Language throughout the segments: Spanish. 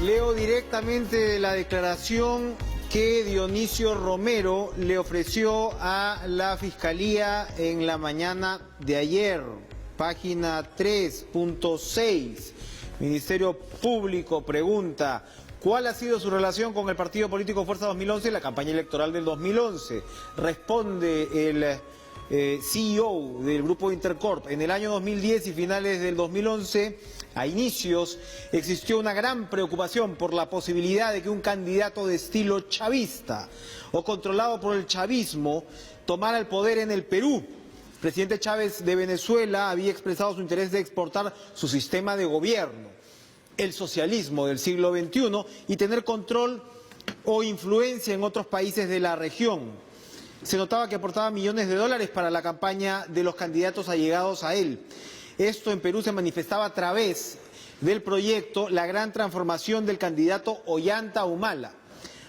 Leo directamente la declaración que Dionisio Romero le ofreció a la Fiscalía en la mañana de ayer. Página 3.6. Ministerio Público pregunta: ¿cuál ha sido su relación con el partido político Fuerza 2011 en la campaña electoral del 2011? Responde el CEO del grupo Intercorp: en el año 2010 y finales del 2011, a inicios, existió una gran preocupación por la posibilidad de que un candidato de estilo chavista o controlado por el chavismo tomara el poder en el Perú. El presidente Chávez de Venezuela había expresado su interés de exportar su sistema de gobierno, el socialismo del siglo XXI, y tener control o influencia en otros países de la región. Se notaba que aportaba millones de dólares para la campaña de los candidatos allegados a él. Esto en Perú se manifestaba a través del proyecto La Gran Transformación del candidato Ollanta Humala.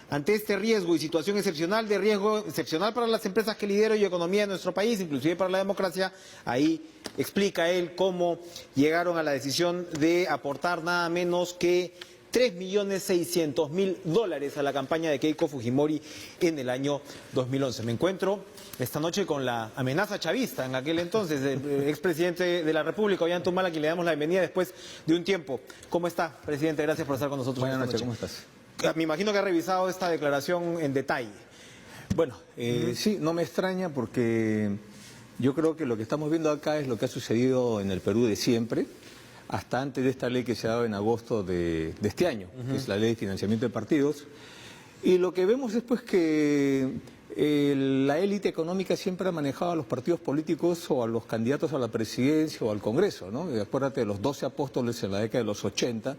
Ante este riesgo y situación excepcional, de riesgo excepcional para las empresas que lidero y economía de nuestro país, inclusive para la democracia, ahí explica él cómo llegaron a la decisión de aportar nada menos que $3.600.000 a la campaña de Keiko Fujimori en el año 2011. Me encuentro esta noche con la amenaza chavista en aquel entonces del expresidente de la República, Ollanta Humala, a quien le damos la bienvenida después de un tiempo. ¿Cómo está, presidente? Gracias por estar con nosotros. Buenas noches, ¿cómo estás? Me imagino que ha revisado esta declaración en detalle. Bueno, sí, no me extraña porque yo creo que lo que estamos viendo acá es lo que ha sucedido en el Perú de siempre, hasta antes de esta ley que se ha dado en agosto de este año, que es la ley de financiamiento de partidos. Y lo que vemos es pues que la élite económica siempre ha manejado a los partidos políticos o a los candidatos a la presidencia o al Congreso, ¿no? Y acuérdate de los 12 apóstoles en la década de los 80,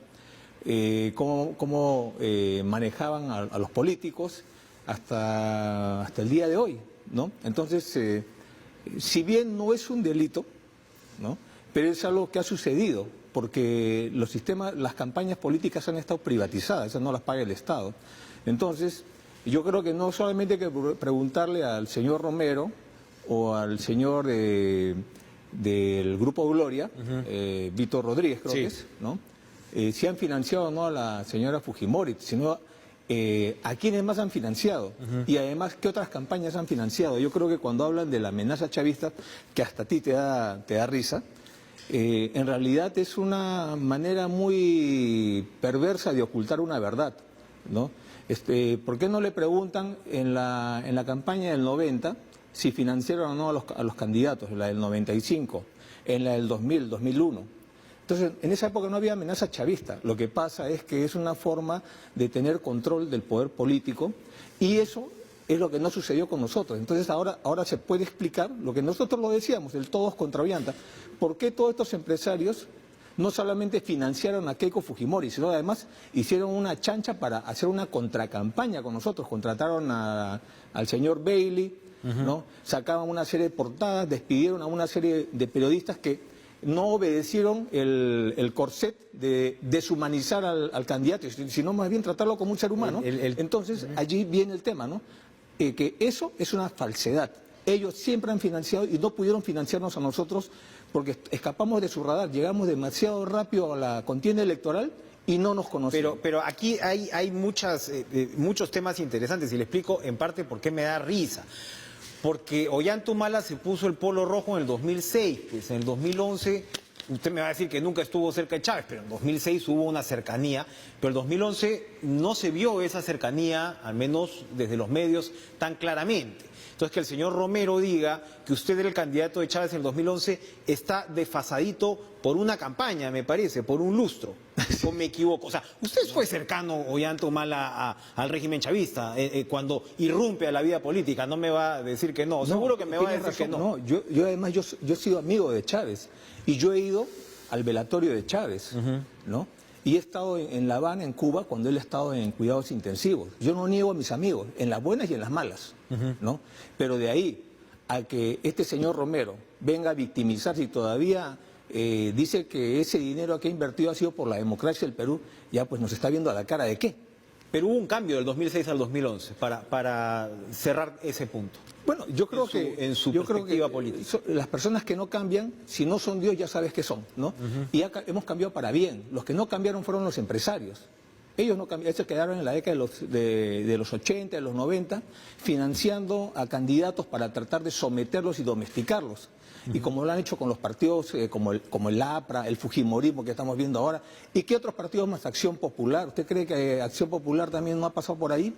cómo manejaban a los políticos hasta el día de hoy, ¿no? Entonces, si bien no es un delito, ¿no?, pero es algo que ha sucedido, porque los sistemas, las campañas políticas han estado privatizadas, esas no las paga el Estado. Entonces, yo creo que no solamente hay que preguntarle al señor Romero o al señor del Grupo Gloria, Víctor Rodríguez creo que es, ¿no?, si han financiado o no a la señora Fujimori, sino a quiénes más han financiado y además qué otras campañas han financiado. Yo creo que cuando hablan de la amenaza chavista, que hasta a ti te da risa, en realidad es una manera muy perversa de ocultar una verdad, ¿no? ¿Por qué no le preguntan en la campaña del 90 si financiaron o no a los candidatos, en la del 95, en la del 2000, 2001? Entonces, en esa época no había amenaza chavista. Lo que pasa es que es una forma de tener control del poder político y eso es lo que no sucedió con nosotros. Entonces ahora se puede explicar lo que nosotros lo decíamos, el todos contra Ollanta. ¿Por qué todos estos empresarios no solamente financiaron a Keiko Fujimori, sino además hicieron una chancha para hacer una contracampaña con nosotros? Contrataron al señor Bailey, ¿no? Sacaban una serie de portadas, despidieron a una serie de periodistas que no obedecieron el corset de deshumanizar al candidato, sino más bien tratarlo como un ser humano. Entonces allí viene el tema, ¿no? Que eso es una falsedad. Ellos siempre han financiado y no pudieron financiarnos a nosotros porque escapamos de su radar, llegamos demasiado rápido a la contienda electoral y no nos conocieron. Pero aquí hay muchos temas interesantes y le explico en parte por qué me da risa. Porque Ollanta Humala se puso el polo rojo en el 2006, pues en el 2011, usted me va a decir que nunca estuvo cerca de Chávez, pero en 2006 hubo una cercanía, pero en 2011 no se vio esa cercanía, al menos desde los medios, tan claramente. Entonces, que el señor Romero diga que usted era el candidato de Chávez en el 2011 está desfasadito por una campaña, me parece, por un lustro, o me equivoco. O sea, usted fue cercano, Ollanta Humala, al régimen chavista, cuando irrumpe a la vida política, no me va a decir que no, seguro que me va a decir que no. No, yo además, yo he sido amigo de Chávez, y yo he ido al velatorio de Chávez, ¿no? Y he estado en La Habana, en Cuba, cuando él ha estado en cuidados intensivos. Yo no niego a mis amigos, en las buenas y en las malas, ¿no? Pero de ahí a que este señor Romero venga a victimizarse y todavía dice que ese dinero que ha invertido ha sido por la democracia del Perú, ya pues nos está viendo a la cara de qué. Pero hubo un cambio del 2006 al 2011 para cerrar ese punto. Bueno, yo creo en su perspectiva política. Las personas que no cambian, si no son Dios, ya sabes qué son, ¿no? Y hemos cambiado para bien. Los que no cambiaron fueron los empresarios, Ellos no cambiaron, se quedaron en la década de los 80, de los 90, financiando a candidatos para tratar de someterlos y domesticarlos. Y como lo han hecho con los partidos como el APRA, el Fujimorismo que estamos viendo ahora. ¿Y qué otros partidos más? Acción Popular. ¿Usted cree que Acción Popular también no ha pasado por ahí?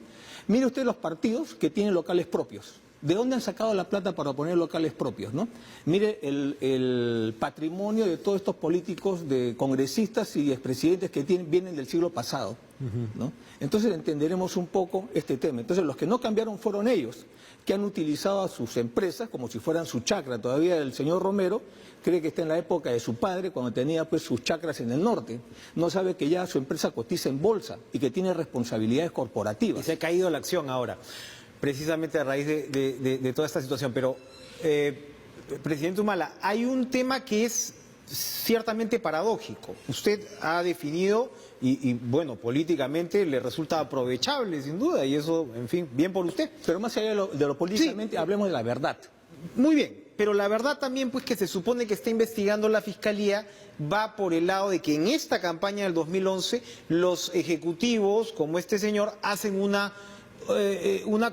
Mire usted los partidos que tienen locales propios. ¿De dónde han sacado la plata para poner locales propios, no? Mire el patrimonio de todos estos políticos, de congresistas y expresidentes que vienen del siglo pasado, ¿no? Entonces entenderemos un poco este tema. Entonces los que no cambiaron fueron ellos, que han utilizado a sus empresas como si fueran su chacra. Todavía el señor Romero cree que está en la época de su padre, cuando tenía pues sus chacras en el norte. No sabe que ya su empresa cotiza en bolsa y que tiene responsabilidades corporativas. Y se ha caído la acción ahora, precisamente a raíz de toda esta situación. Pero, presidente Humala, hay un tema que es ciertamente paradójico. Usted ha definido, y bueno, políticamente le resulta aprovechable, sin duda, y eso, en fin, bien por usted. Pero más allá de lo políticamente, sí, hablemos de la verdad. Muy bien, pero la verdad también, pues, que se supone que está investigando la Fiscalía, va por el lado de que en esta campaña del 2011 los ejecutivos, como este señor, hacen una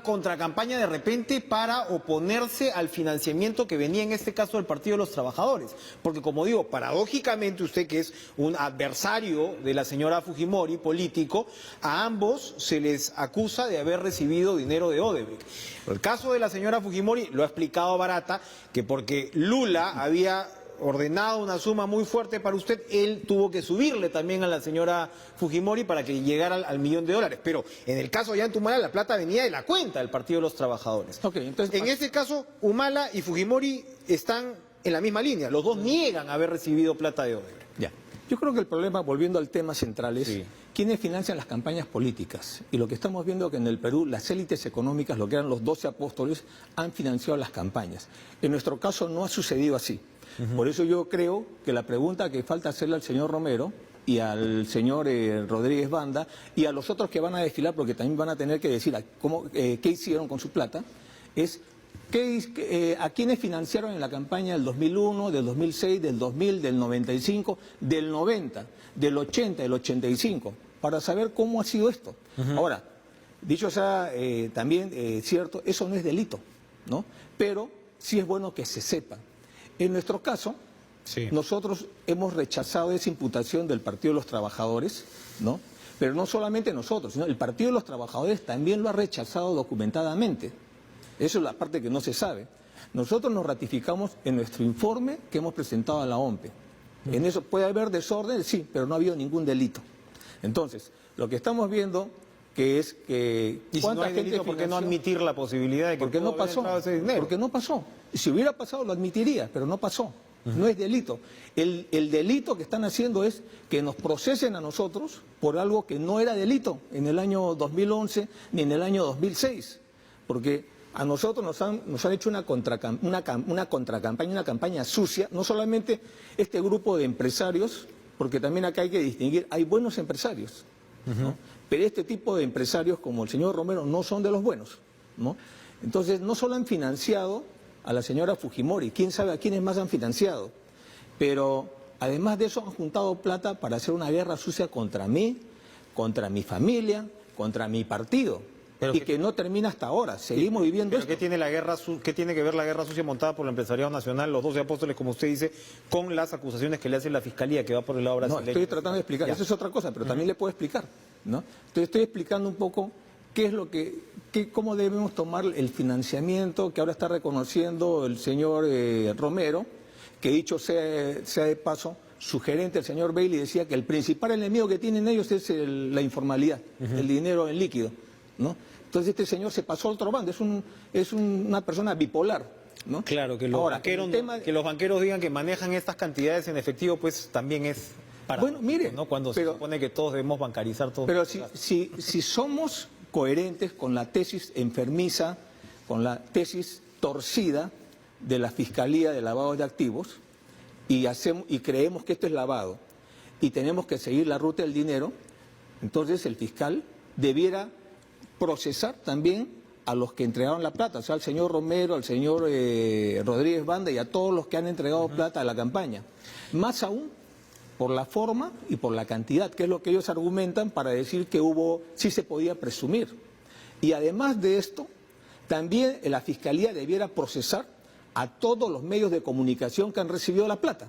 contracampaña de repente para oponerse al financiamiento que venía en este caso del Partido de los Trabajadores. Porque, como digo, paradójicamente usted, que es un adversario de la señora Fujimori, político, a ambos se les acusa de haber recibido dinero de Odebrecht. El caso de la señora Fujimori lo ha explicado Barata, que porque Lula había ordenado una suma muy fuerte para usted, él tuvo que subirle también a la señora Fujimori para que llegara al $1.000.000. Pero en el caso de Ollanta Humala, la plata venía de la cuenta del Partido de los Trabajadores. Okay, entonces, en este caso, Humala y Fujimori están en la misma línea. Los dos niegan haber recibido plata de Odebrecht. Ya. Yo creo que el problema, volviendo al tema central, es sí, quiénes financian las campañas políticas. Y lo que estamos viendo es que en el Perú las élites económicas, lo que eran los 12 apóstoles, han financiado las campañas. En nuestro caso no ha sucedido así. Por eso yo creo que la pregunta que falta hacerle al señor Romero y al señor Rodríguez Banda y a los otros que van a desfilar, porque también van a tener que decir qué hicieron con su plata, es a quiénes financiaron en la campaña del 2001, del 2006, del 2000, del 95, del 90, del 80, del 85, para saber cómo ha sido esto. Ahora, dicho sea también cierto, eso no es delito, ¿no? Pero sí es bueno que se sepa. En nuestro caso, sí, nosotros hemos rechazado esa imputación del Partido de los Trabajadores, ¿no? Pero no solamente nosotros, sino el Partido de los Trabajadores también lo ha rechazado documentadamente. Eso es la parte que no se sabe. Nosotros nos ratificamos en nuestro informe que hemos presentado a la OMPE. En eso puede haber desorden, sí, pero no ha habido ningún delito. Entonces, lo que estamos viendo que es que... ¿Y si no hay delito, por qué no admitir la posibilidad de que porque no pasó? Porque no pasó. Si hubiera pasado lo admitiría, pero no pasó. No es delito. El delito que están haciendo es que nos procesen a nosotros por algo que no era delito en el año 2011 ni en el año 2006. Porque a nosotros nos han hecho una contracampaña, una campaña sucia, no solamente este grupo de empresarios, porque también acá hay que distinguir, hay buenos empresarios, ¿no? Pero este tipo de empresarios como el señor Romero no son de los buenos, ¿no? Entonces no solo han financiado a la señora Fujimori, quién sabe a quiénes más han financiado, pero además de eso han juntado plata para hacer una guerra sucia contra mí, contra mi familia, contra mi partido. Pero que no termina hasta ahora, seguimos viviendo esto. ¿Qué tiene qué tiene que ver la guerra sucia montada por el empresariado nacional, los 12 apóstoles, como usted dice, con las acusaciones que le hace la Fiscalía, que va por el lado brasileño? No, estoy tratando de explicar, eso es otra cosa, pero también le puedo explicar, ¿no? Entonces estoy explicando un poco qué es lo cómo debemos tomar el financiamiento que ahora está reconociendo el señor Romero, que dicho sea de paso, su gerente, el señor Bailey, decía que el principal enemigo que tienen ellos es la informalidad, el dinero en líquido, ¿no? Entonces este señor se pasó al otro bando, es una persona bipolar, ¿no? Claro, que los banqueros digan que manejan estas cantidades en efectivo, pues también es para... Bueno, mire, ¿no? Cuando se supone que todos debemos bancarizar todo. Pero si somos coherentes con la tesis enfermiza, con la tesis torcida de la Fiscalía de Lavado de Activos, y creemos que esto es lavado, y tenemos que seguir la ruta del dinero, entonces el fiscal debiera procesar también a los que entregaron la plata, o sea, al señor Romero, al señor Rodríguez Banda y a todos los que han entregado plata a la campaña. Más aún por la forma y por la cantidad, que es lo que ellos argumentan para decir que sí se podía presumir. Y además de esto, también la Fiscalía debiera procesar a todos los medios de comunicación que han recibido la plata.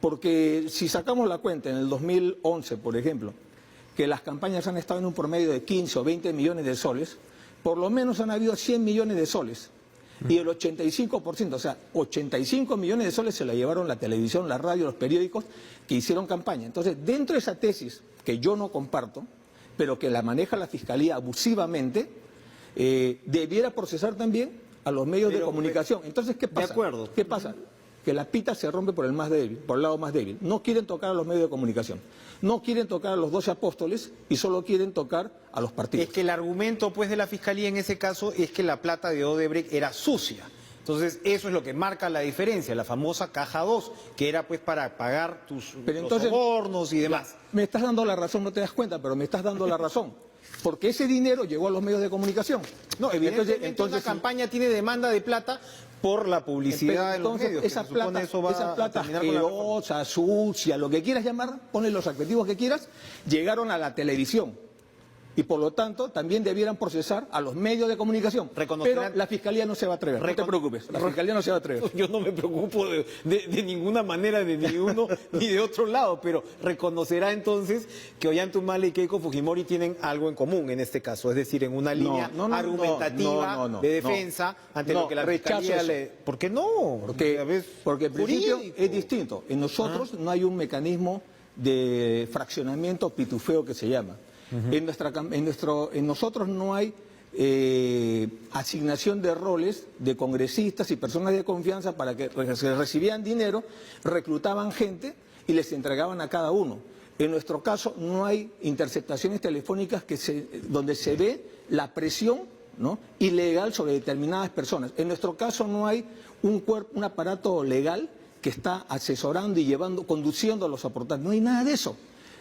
Porque si sacamos la cuenta en el 2011, por ejemplo, que las campañas han estado en un promedio de 15 o 20 millones de soles, por lo menos han habido 100 millones de soles. Y el 85%, o sea, 85 millones de soles se la llevaron la televisión, la radio, los periódicos que hicieron campaña. Entonces, dentro de esa tesis, que yo no comparto, pero que la maneja la Fiscalía abusivamente, debiera procesar también a los medios de comunicación. Entonces, ¿qué pasa? De acuerdo. ¿Qué pasa? Que la pita se rompe por el más débil, por el lado más débil. No quieren tocar a los medios de comunicación, no quieren tocar a los 12 apóstoles y solo quieren tocar a los partidos. Es que el argumento pues de la Fiscalía en ese caso es que la plata de Odebrecht era sucia. Entonces eso es lo que marca la diferencia, la famosa caja 2, que era pues para pagar los sobornos y demás. Me estás dando la razón, no te das cuenta, pero me estás dando la razón. Porque ese dinero llegó a los medios de comunicación. No, evidentemente una campaña tiene demanda de plata por la publicidad en los medios. Esa plata asquerosa, sucia, lo que quieras llamar, ponle los adjetivos que quieras, llegaron a la televisión. Y por lo tanto también debieran procesar a los medios de comunicación. Pero la Fiscalía no se va a atrever, no te preocupes, la Fiscalía no se va a atrever. Yo no me preocupo de ninguna manera de ni uno ni de otro lado, pero reconocerá entonces que Ollanta-Humala y Keiko Fujimori tienen algo en común en este caso, es decir, en una línea argumentativa de defensa ante lo que la Fiscalía le... ¿Por qué no? Porque el principio es distinto. En nosotros no hay un mecanismo de fraccionamiento pitufeo que se llama. En nosotros no hay asignación de roles de congresistas y personas de confianza para que recibían dinero, reclutaban gente y les entregaban a cada uno. En nuestro caso no hay interceptaciones telefónicas donde se ve la presión, ¿no?, ilegal sobre determinadas personas. En nuestro caso no hay un aparato legal que está asesorando y conduciendo a los aportantes. No hay nada de eso,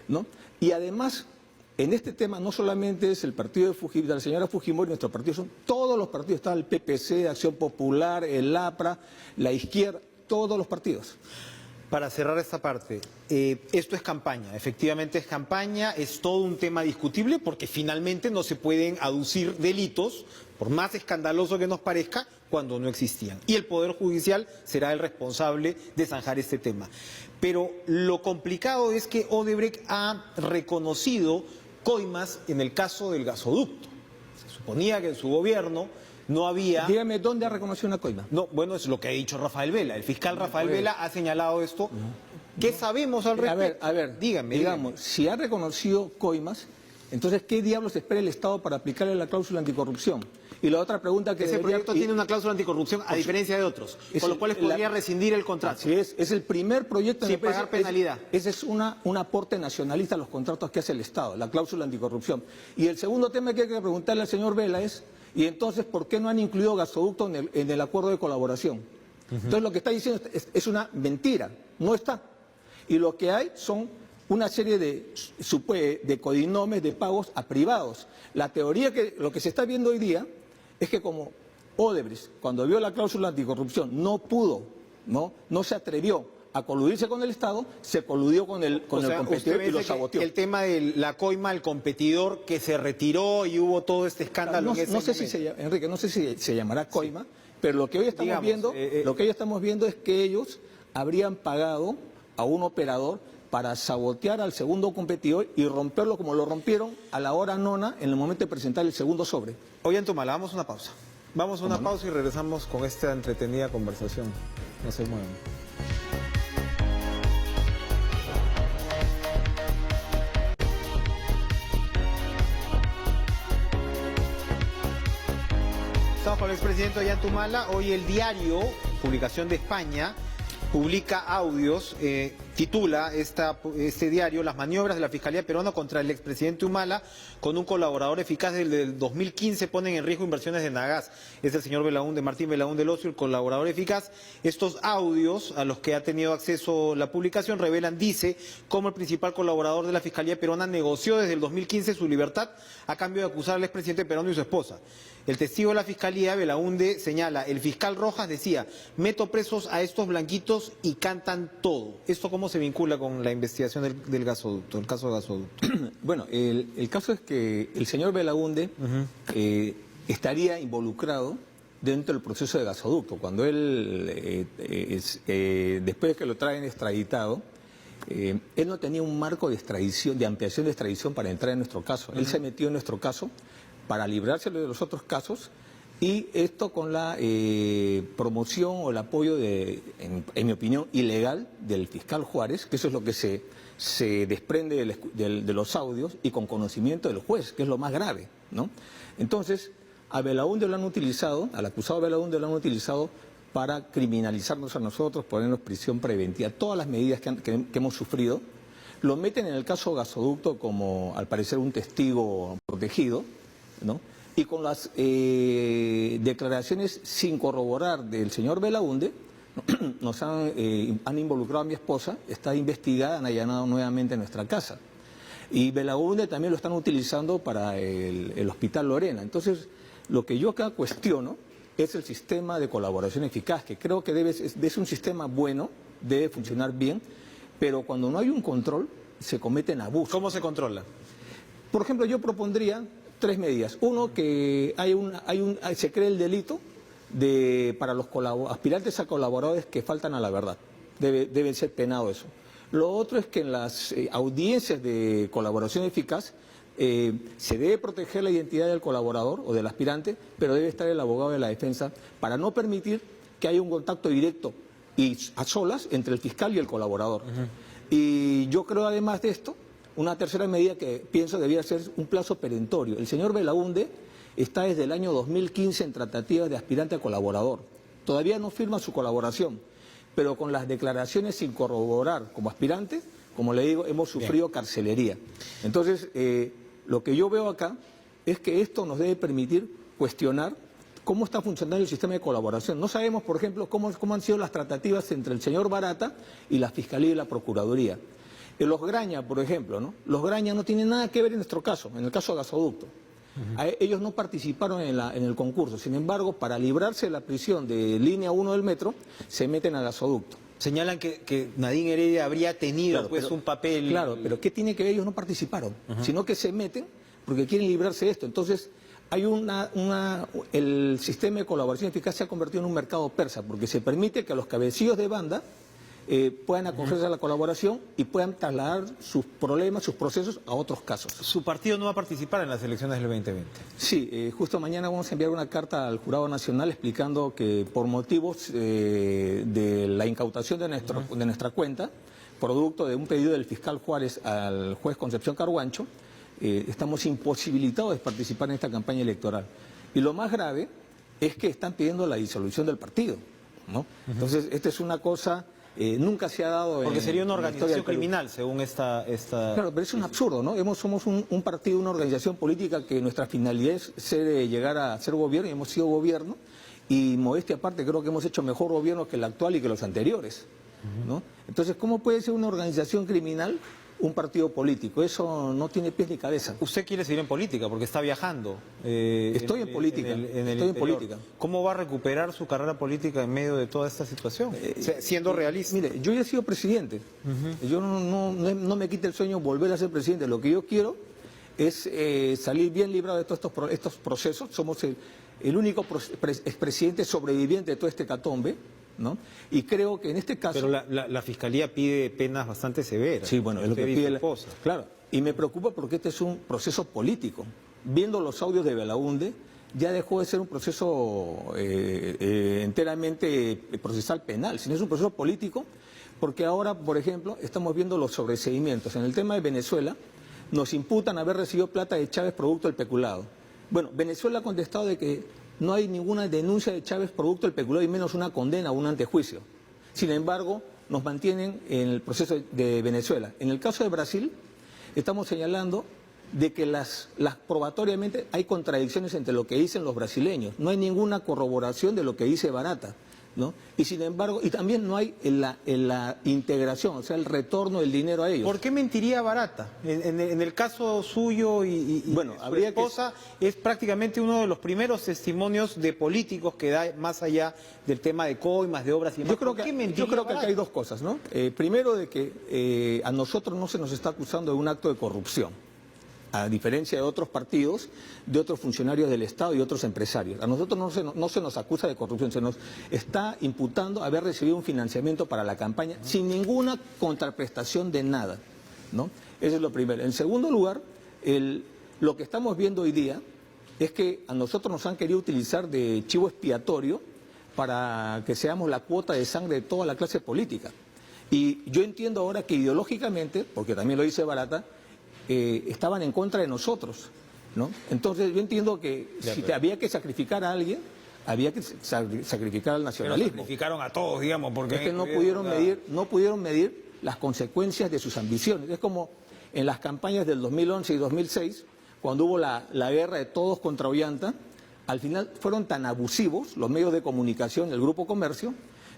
¿no? Y además, en este tema no solamente es el partido de la señora Fujimori, nuestro partido, son todos los partidos, está el PPC, Acción Popular, el APRA, la izquierda, todos los partidos. Para cerrar esta parte, esto es campaña, efectivamente es campaña, es todo un tema discutible porque finalmente no se pueden aducir delitos, por más escandaloso que nos parezca, cuando no existían. Y el Poder Judicial será el responsable de zanjar este tema. Pero lo complicado es que Odebrecht ha reconocido coimas en el caso del gasoducto. Se suponía que en su gobierno no había... Dígame, ¿dónde ha reconocido una coima? No, bueno, es lo que ha dicho Rafael Vela. El fiscal Rafael Vela ha señalado esto. ¿Qué sabemos al respecto? A ver, dígame. Si ha reconocido coimas, entonces, ¿qué diablos espera el Estado para aplicarle la cláusula anticorrupción? Y la otra pregunta que... Ese proyecto tiene una cláusula anticorrupción a diferencia de otros, con lo cual podría rescindir el contrato. Así es el primer proyecto... Sin pagar penalidad. Ese es un aporte nacionalista a los contratos que hace el Estado, la cláusula anticorrupción. Y el segundo tema que hay que preguntarle al señor Vela es, ¿y entonces por qué no han incluido gasoducto en el acuerdo de colaboración? Entonces lo que está diciendo es una mentira, no está. Y lo que hay son una serie de codinomes de pagos a privados. La teoría lo que se está viendo hoy día es que como Odebrecht, cuando vio la cláusula anticorrupción, no pudo, no se atrevió a coludirse con el Estado, se coludió con el competidor y lo saboteó. El tema de la coima, el competidor que se retiró y hubo todo este escándalo. Enrique, no sé si se llamará coima, pero lo que hoy estamos viendo es que ellos habrían pagado a un operador para sabotear al segundo competidor y romperlo como lo rompieron a la hora nona en el momento de presentar el segundo sobre. Ollanta-Humala, vamos a una pausa. Vamos a una pausa y regresamos con esta entretenida conversación. No se muevan. Estamos con el expresidente Ollanta-Humala. Hoy el diario, publicación de España, publica audios, titula este diario Las maniobras de la Fiscalía Peruana contra el expresidente Humala con un colaborador eficaz del 2015 ponen en riesgo inversiones de Nagas. Es el señor Martín Belaúnde Locio, el colaborador eficaz. Estos audios a los que ha tenido acceso la publicación revelan, dice, cómo el principal colaborador de la Fiscalía Peruana negoció desde el 2015 su libertad a cambio de acusar al expresidente peruano y su esposa. El testigo de la Fiscalía, Belaúnde, señala, el fiscal Rojas decía, meto presos a estos blanquitos y cantan todo. ¿Esto cómo cómo se vincula con la investigación del gasoducto, el caso de gasoducto? Bueno, el caso es que el señor Belaúnde estaría involucrado dentro del proceso de gasoducto. Cuando él, después de que lo traen extraditado, él no tenía un marco de extradición, de ampliación de extradición para entrar en nuestro caso. Él se metió en nuestro caso para librarse de los otros casos, y esto con la promoción o el apoyo, en mi opinión, ilegal del fiscal Juárez, que eso es lo que se desprende de los audios, y con conocimiento del juez, que es lo más grave, ¿no? Entonces, a Belaúnde lo han utilizado, al acusado Belaúnde lo han utilizado para criminalizarnos a nosotros, ponernos prisión preventiva, todas las medidas que hemos sufrido. Lo meten en el caso gasoducto como, al parecer, un testigo protegido, ¿no? Y con las declaraciones sin corroborar del señor Belaúnde, nos han involucrado a mi esposa, está investigada, han allanado nuevamente nuestra casa. Y Belaúnde también lo están utilizando para el Hospital Lorena. Entonces, lo que yo acá cuestiono es el sistema de colaboración eficaz, que creo que es un sistema bueno, debe funcionar bien, pero cuando no hay un control, se cometen abusos. ¿Cómo se controla? Por ejemplo, yo propondría 3 medidas. Uno, que se cree el delito para los aspirantes a colaboradores que faltan a la verdad. Debe ser penado eso. Lo otro es que en las audiencias de colaboración eficaz se debe proteger la identidad del colaborador o del aspirante, pero debe estar el abogado de la defensa para no permitir que haya un contacto directo y a solas entre el fiscal y el colaborador. Y yo creo, además de esto, una tercera medida que pienso debía ser un plazo perentorio. El señor Belaúnde está desde el año 2015 en tratativas de aspirante a colaborador. Todavía no firma su colaboración, pero con las declaraciones sin corroborar como aspirante, como le digo, hemos sufrido carcelería. Entonces, lo que yo veo acá es que esto nos debe permitir cuestionar cómo está funcionando el sistema de colaboración. No sabemos, por ejemplo, cómo han sido las tratativas entre el señor Barata y la Fiscalía y la Procuraduría. Los Graña, por ejemplo, ¿no? Los Graña no tienen nada que ver en nuestro caso, en el caso de gasoducto. Ellos no participaron en el concurso. Sin embargo, para librarse de la prisión de línea 1 del metro, se meten a gasoducto. Señalan que Nadine Heredia habría tenido un papel... Claro, pero ¿qué tiene que ver? Ellos no participaron, sino que se meten porque quieren librarse de esto. Entonces, hay el sistema de colaboración eficaz se ha convertido en un mercado persa, porque se permite que los cabecillos de banda puedan acogerse a la colaboración y puedan trasladar sus problemas, sus procesos a otros casos. ¿Su partido no va a participar en las elecciones del 2020? Sí, justo mañana vamos a enviar una carta al Jurado Nacional explicando que por motivos de la incautación de nuestra cuenta, producto de un pedido del fiscal Juárez al juez Concepción Carguancho, estamos imposibilitados de participar en esta campaña electoral. Y lo más grave es que están pidiendo la disolución del partido, ¿no? Entonces, esta es una cosa... nunca se ha dado... Porque sería una organización criminal, según esta... Claro, pero es un absurdo, ¿no? Somos un partido, una organización política que nuestra finalidad es llegar a ser gobierno, y hemos sido gobierno, y modestia aparte creo que hemos hecho mejor gobierno que el actual y que los anteriores, ¿no? Entonces, ¿cómo puede ser una organización criminal un partido político? Eso no tiene pies ni cabeza. Usted quiere seguir en política porque está viajando. Estoy en política. Estoy en política. ¿Cómo va a recuperar su carrera política en medio de toda esta situación? Siendo realista. Mire, yo ya he sido presidente. Yo no me quite el sueño volver a ser presidente. Lo que yo quiero es salir bien librado de todos estos procesos. Somos el único expresidente sobreviviente de todo este hecatombe, ¿no? Y creo que en este caso... Pero la Fiscalía pide penas bastante severas. Sí, bueno, es lo que pide Claro, y me preocupa porque este es un proceso político. Viendo los audios de Belaúnde, ya dejó de ser un proceso enteramente procesal penal, sino es un proceso político, porque ahora, por ejemplo, estamos viendo los sobreseimientos. En el tema de Venezuela, nos imputan haber recibido plata de Chávez producto del peculado. Bueno, Venezuela ha contestado de que no hay ninguna denuncia de Chávez producto del peculado y menos una condena o un antejuicio. Sin embargo, nos mantienen en el proceso de Venezuela. En el caso de Brasil, estamos señalando de que probatoriamente hay contradicciones entre lo que dicen los brasileños. No hay ninguna corroboración de lo que dice Barata. ¿no? Y sin embargo, y también no hay la integración, o sea, el retorno del dinero a ellos. ¿Por qué mentiría Barata? En el caso suyo y Bueno, su habría que- esposa es prácticamente uno de los primeros testimonios de políticos que da más allá del tema de coimas, de obras y demás. Yo creo ¿Por qué que mentiría aquí Barata? hay dos cosas, ¿no? Primero, de que a nosotros no se nos está acusando de un acto de corrupción, a diferencia de otros partidos, de otros funcionarios del Estado y otros empresarios. A nosotros no se nos acusa de corrupción, se nos está imputando haber recibido un financiamiento para la campaña sin ninguna contraprestación de nada, ¿no? Eso es lo primero. En segundo lugar, lo que estamos viendo hoy día es que a nosotros nos han querido utilizar de chivo expiatorio para que seamos la cuota de sangre de toda la clase política. Y yo entiendo ahora que ideológicamente, porque también lo dice Barata, estaban en contra de nosotros, ¿no? Entonces yo entiendo que si había que sacrificar a alguien, había que sacrificar al Pero nacionalismo. sacrificaron a todos, digamos, porque... Es que no pudieron medir las consecuencias de sus ambiciones. Es como en las campañas del 2011 y 2006, cuando hubo la guerra de todos contra Ollanta, al final fueron tan abusivos los medios de comunicación, el Grupo Comercio,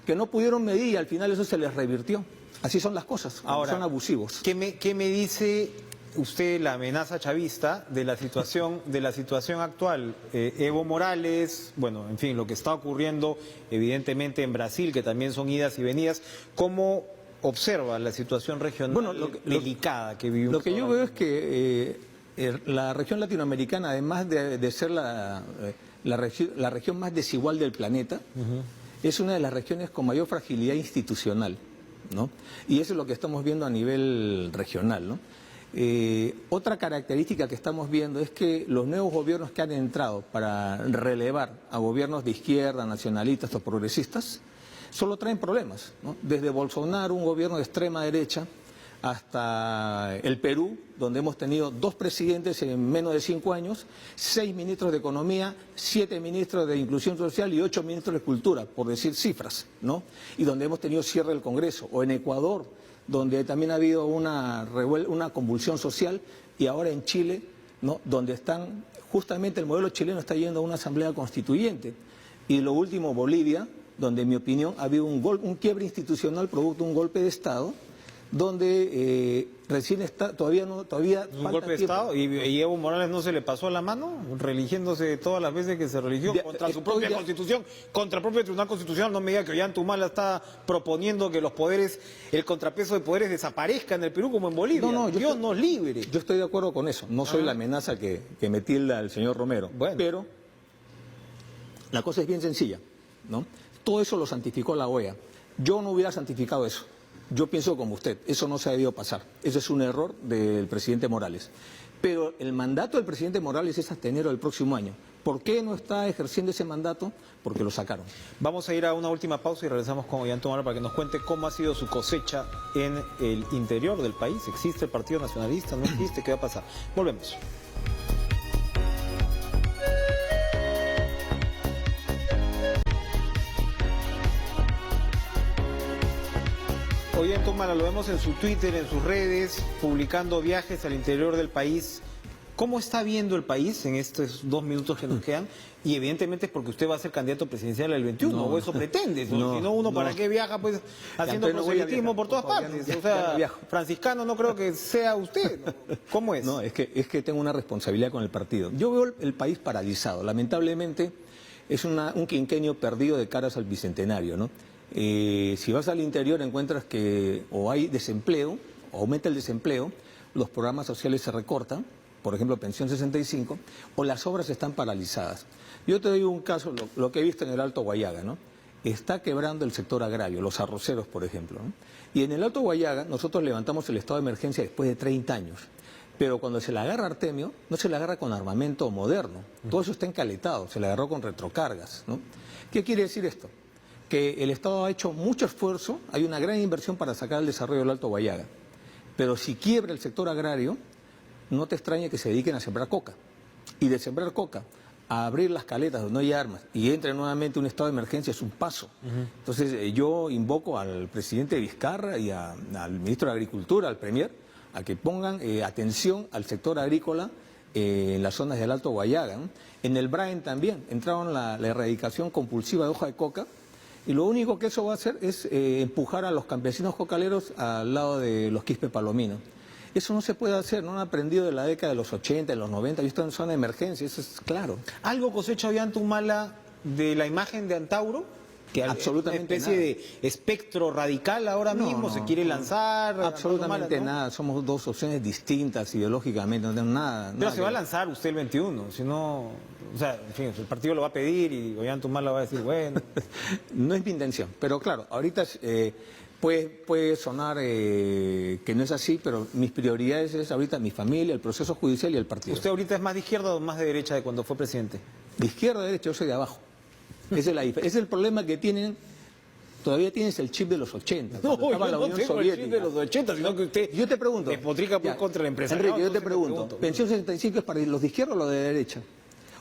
que no pudieron medir y al final eso se les revirtió. Así son las cosas, Ahora, son abusivos. ¿Qué me dice usted la amenaza chavista de la situación actual? Evo Morales, bueno, en fin, lo que está ocurriendo evidentemente en Brasil, que también son idas y venidas, ¿cómo observa la situación regional delicada que vivimos? Lo que yo veo es que la región latinoamericana, además de ser la región más desigual del planeta, es una de las regiones con mayor fragilidad institucional, ¿no? Y eso es lo que estamos viendo a nivel regional, ¿no? Otra característica que estamos viendo es que los nuevos gobiernos que han entrado para relevar a gobiernos de izquierda, nacionalistas o progresistas, solo traen problemas, ¿no? Desde Bolsonaro, un gobierno de extrema derecha, hasta el Perú, donde hemos tenido 2 presidentes en menos de 5 años, 6 ministros de Economía, 7 ministros de Inclusión Social y 8 ministros de Cultura, por decir cifras, ¿no? Y donde hemos tenido cierre del Congreso, o en Ecuador, donde también ha habido una convulsión social, y ahora en Chile, ¿no? Donde justamente el modelo chileno está yendo a una asamblea constituyente. Y lo último, Bolivia, donde en mi opinión ha habido un quiebre institucional producto de un golpe de Estado, donde recién está, todavía un falta golpe de tiempo. Estado y Evo Morales no se le pasó la mano, religiéndose todas las veces que se religió contra su propia constitución, contra el propio Tribunal Constitucional. No me diga que Ollanta está proponiendo que los poderes, el contrapeso de poderes desaparezca en el Perú como en Bolivia. No, Dios nos libre. Yo estoy de acuerdo con eso, no soy la amenaza que me tilda el señor Romero, Bueno. pero la cosa es bien sencilla, ¿no? Todo eso lo santificó la OEA. Yo no hubiera santificado eso. Yo pienso como usted, eso no se ha debido pasar. Eso es un error del presidente Morales. Pero el mandato del presidente Morales es hasta enero del próximo año. ¿Por qué no está ejerciendo ese mandato? Porque lo sacaron. Vamos a ir a una última pausa y regresamos con Ollanta Humala para que nos cuente cómo ha sido su cosecha en el interior del país. ¿Existe el Partido Nacionalista? ¿No existe? ¿Qué va a pasar? Volvemos. Ollanta Humala, lo vemos en su Twitter, en sus redes, publicando viajes al interior del país. ¿Cómo está viendo el país en estos 2 minutos que nos quedan? Y evidentemente es porque usted va a ser candidato presidencial el 21, No, o eso pretende. no, si no, uno no. ¿para qué viaja pues haciendo entonces no voy a proselitismo viajar, por todas por favor, partes? ya O no sea, viajo. franciscano no creo que sea usted, ¿no? ¿Cómo es? No, es que tengo una responsabilidad con el partido. Yo veo el país paralizado. Lamentablemente es un quinquenio perdido de caras al bicentenario, ¿no? Si vas al interior encuentras que o hay desempleo, o aumenta el desempleo, los programas sociales se recortan, por ejemplo, Pensión 65, o las obras están paralizadas. Yo te doy un caso, lo que he visto en el Alto Guayaga, ¿no? Está quebrando el sector agrario, los arroceros, por ejemplo, ¿no? Y en el Alto Guayaga nosotros levantamos el estado de emergencia después de 30 años. Pero cuando se le agarra Artemio, no se le agarra con armamento moderno. Todo eso está encaletado, se le agarró con retrocargas, ¿no? ¿Qué quiere decir esto? Que el Estado ha hecho mucho esfuerzo, hay una gran inversión para sacar el desarrollo del Alto Guayaga. Pero si quiebra el sector agrario, no te extrañe que se dediquen a sembrar coca. Y de sembrar coca a abrir las caletas donde no hay armas y entre nuevamente un estado de emergencia es un paso. Entonces yo invoco al presidente Vizcarra y al ministro de Agricultura, al premier, a que pongan atención al sector agrícola en las zonas del Alto Guayaga, ¿no? En el Braen también entraron la erradicación compulsiva de hoja de coca Y lo único que eso va a hacer es empujar a los campesinos cocaleros al lado de los quispe palominos. Eso no se puede hacer, no han aprendido de la década de los 80, de los 90, y esto en zona de emergencia, eso es claro. ¿Algo cosecha Ollantumala de la imagen de Antauro? Que Absolutamente una especie de espectro radical ahora mismo se quiere lanzar. Absolutamente ¿no? nada, somos dos opciones distintas ideológicamente, no tenemos nada. Pero se va a lanzar usted el 21, si no, o sea, en fin, el partido lo va a pedir y Ollantumala va a decir, bueno. No es mi intención, pero claro, ahorita puede sonar que no es así, pero mis prioridades es ahorita mi familia, el proceso judicial y el partido. ¿Usted ahorita es más de izquierda o más de derecha de cuando fue presidente? De izquierda a derecha, yo soy de abajo. Ese es el problema que tienen. Todavía tienes el chip de los 80. No, yo estaba la no Unión tengo el Soviética. chip de los 80, sino que usted Yo te pregunto. despotrica Ya, contra la empresa. Enrique, yo te pregunto. ¿Pensión 65 es para los de izquierda o los de derecha?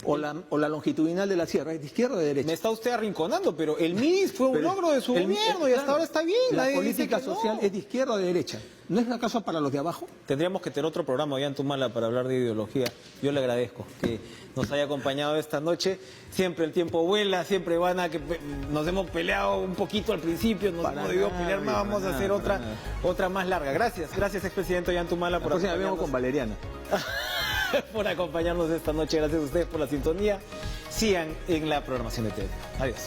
O la longitudinal de la sierra, ¿es de izquierda o de derecha? Me está usted arrinconando, pero el MIS fue un logro de su gobierno y hasta ahora está bien. La Nadie dice política que no. social es de izquierda o de derecha. ¿No es acaso para los de abajo? Tendríamos que tener otro programa Ollantumala para hablar de ideología. Yo le agradezco que nos haya acompañado esta noche. Siempre el tiempo vuela, siempre van a que nos hemos peleado un poquito al principio, nos hemos debido pelear más, vamos a hacer otra más larga. Gracias expresidente Ollantumala por Vemos acompañarnos. con Valeriana. Por acompañarnos esta noche. Gracias a ustedes por la sintonía. Sigan en la programación de TV. Adiós.